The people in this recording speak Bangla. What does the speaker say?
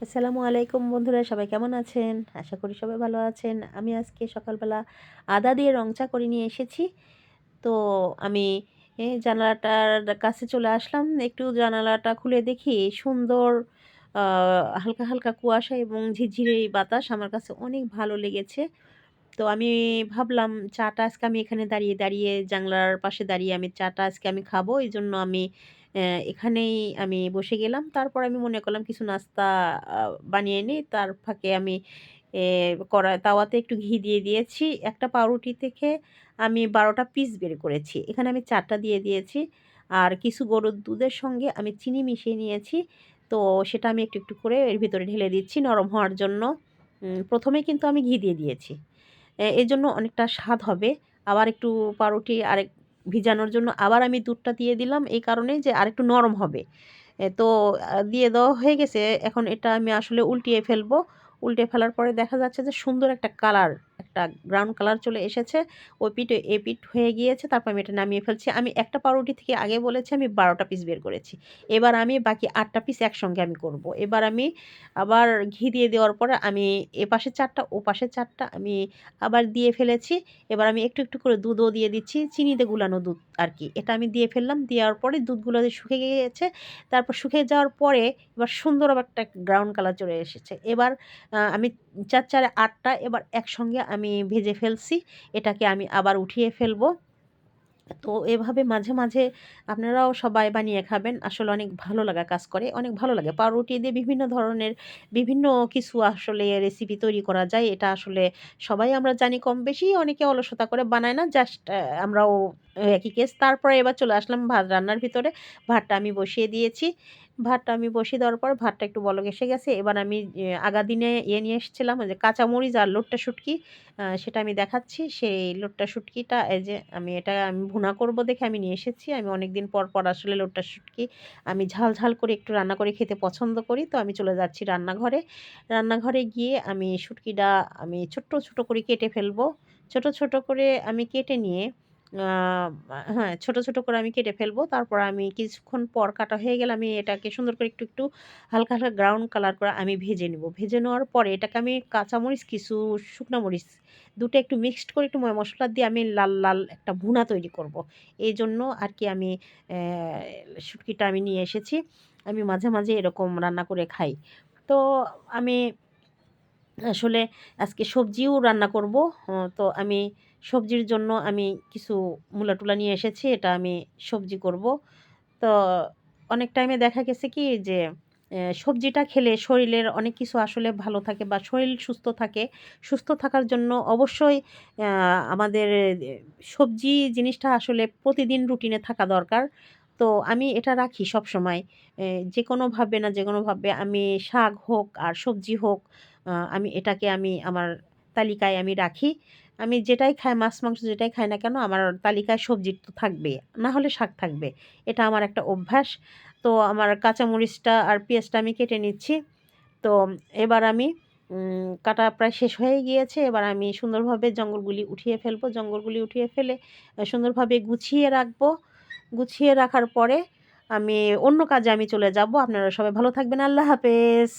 আসসালামু আলাইকুম বন্ধুরা, সবাই কেমন আছেন? আশা করি সবাই ভালো আছেন। আমি আজকে সকালবেলা আদা দিয়ে রং চা করে নিয়ে এসেছি। তো আমি জানালাটার কাছে চলে আসলাম। একটু জানালাটা খুলে দেখি সুন্দর আ হালকা, হালকা কুয়াশা এবং ঝিরঝিরে বাতাস আমার কাছে অনেক ভালো লেগেছে। তো আমি ভাবলাম চাটা আজকে আমি এখানে দাঁড়িয়ে, দাঁড়িয়ে জানলার পাশে দাঁড়িয়ে আমি চাটা আজকে আমি খাবো। এজন্য আমি এখানেই আমি বসে গেলাম। তারপর আমি মনে করলাম কিছু নাস্তা আ বানিয়ে নিই। তার ফাঁকে আমি এ তাওয়াতে একটু ঘি দিয়ে দিয়েছি। একটা পাউরুটি থেকে আমি ১২ টা পিস বের করেছি। এখানে আমি ৪ টা দিয়ে দিয়েছি। আর কিছু গরুর দুধের সঙ্গে আমি চিনি মিশিয়ে নিয়েছি। তো সেটা আমি একটু, একটু করে এর ভিতরে ঢেলে দিচ্ছি নরম হওয়ার জন্য। ১ম এ কিন্তু আমি ঘি দিয়ে দিয়েছি। এজন্য অনেকটা স্বাদ হবে। আবার একটু পাউরুটি ভিজানোর জন্য আবার আমি দুধটা দিয়ে দিলাম এই কারণেই যে আরেকটু নরম হবে। তো দিয়ে দেওয়া হয়ে গেছে। এখন এটা আমি আসলে উল্টিয়ে ফেলবো। উল্টে ফেলার পরে দেখা যাচ্ছে যে সুন্দর একটা কালার, একটা ব্রাউন কালার চলে এসেছে। ওই পিঠ এপিঠ হয়ে গিয়েছে। তারপর আমি এটা নামিয়ে ফেলছি। আমি একটা পাউরুটি থেকে আগে বলেছি আমি ১২ টা পিস বের করেছি। এবার আমি বাকি ৮ টা পিস একসঙ্গে আমি করব। এবার আমি আবার ঘি দিয়ে দেওয়ার পরে আমি এপাশে ৪ টা ওপাশে ৪ টা আমি আবার দিয়ে ফেলেছি। এবার আমি একটু, একটু করে দুধও দিয়ে দিচ্ছি। চিনিতে গুলানো দুধ আরকি। এটা আমি দিয়ে ফেললাম। দেওয়ার পরে দুধগুলো যে শুকিয়ে গিয়েছে। তারপর শুকিয়ে যাওয়ার পরে এবার সুন্দর আবার একটা ব্রাউন কালার চলে এসেছে। এবার আমি ৪ ৪ এ ৮ টা এবার একসঙ্গে আমি ভেজে ফেলছি। এটাকে আমি আবার উঠিয়ে ফেলবো। তো এভাবে মাঝে, মাঝে আপনারাও সবাই বানিয়ে খাবেন। আসলে অনেক ভালো লাগা কাজ করে। অনেক ভালো লাগে। পাউরুটি দিয়ে বিভিন্ন ধরনের বিভিন্ন কিছু আসলে রেসিপি তৈরি করা যায়। এটা আসলে সবাই আমরা জানি কমবেশি। অনেকে অলসতা করে বানায় না। জাস্ট আমরাও একই কেস। তারপরে এবার চলে আসলাম ভাত রান্নার ভিতরে। ভাতটা আমি বসিয়ে দিয়েছি। ভাতটা আমি বসিয়ে দেওয়ার পর ভাতটা একটু বলক এসে গেছে। এবার আমি আগা দিনে নিয়ে এসেছিলাম ওই যে কাঁচামরিচ আর লোট্টা শুটকি। সেটা আমি দেখাচ্ছি। সেই লোট্টা শুটকিটা এই যে আমি ভুনা করব দেখে আমি নিয়ে এসেছি। আমি অনেকদিন পর, পর আসলে লোট্টা শুটকি আমি ঝাল, ঝাল করে একটু রান্না করে খেতে পছন্দ করি। তো আমি চলে যাচ্ছি রান্নাঘরে। রান্নাঘরে গিয়ে আমি শুটকিটা আমি ছোট্ট, ছোট করে কেটে ফেলবো। ছোট, ছোট করে আমি কেটে নিয়ে আ হ্যাঁ, ছোট, ছোট করে আমি কেটে ফেলবো। তারপর আমি কিছুক্ষণ পর কাটা হয়ে গেলে আমি এটাকে সুন্দর করে একটু, একটু হালকা, হালকা ব্রাউন কালার করে আমি ভেজে নিব। ভেজে নেওয়ার পরে এটাকে আমি কাঁচামরিচ, কিছু শুকনা মরিচ ২ টা একটু মিক্সড করে একটু মসলা দিয়ে আমি লাল, লাল একটা ভুনা তৈরি করব। এজন্য আরকি আমি শুটকিটা আমি নিয়ে এসেছি। আমি মাঝে, মাঝে এরকম রান্না করে খাই। তো আমি আসলে আজকে সবজিও রান্না করব। তো আমি সবজির জন্য আমি কিছু মূলা-টুলা নিয়ে এসেছি। এটা আমি সবজি করব। তো অনেক টাইমে দেখা গেছে কি যে সবজিটা খেলে শরীরের অনেক কিছু আসলে ভালো থাকে বা শরীর সুস্থ থাকে। সুস্থ থাকার জন্য অবশ্যই আ আমাদের সবজি জিনিসটা আসলে প্রতিদিন রুটিনে থাকা দরকার। তো আমি এটা রাখি সবসময়। যেকোনোভাবে না যেকোনোভাবে আমি শাক হোক আর সবজি হোক, আমি এটাকে আমি আমার তালিকায় আমি রাখি। আমি যেটাই খাই, মাছ, মাংস যেটাই খাই না কেন আমার তালিকায় সবজি তো থাকবে। না হলে শাক থাকবে। এটা আমার একটা অভ্যাস। তো আমার কাঁচামরিচটা আর পেঁয়াজটা আমি কেটে নিচ্ছি। তো এবার আমি কাটা প্রায় শেষ হয়ে গিয়েছে। এবার আমি সুন্দরভাবে জঙ্গলগুলি উঠিয়ে ফেলবো। জঙ্গলগুলি উঠিয়ে ফেলে সুন্দরভাবে গুছিয়ে রাখবো। গুছিয়ে রাখার পরে আমি অন্য কাজে আমি চলে যাবো। আপনারা সবাই ভালো থাকবেন। আল্লাহ হাফেজ।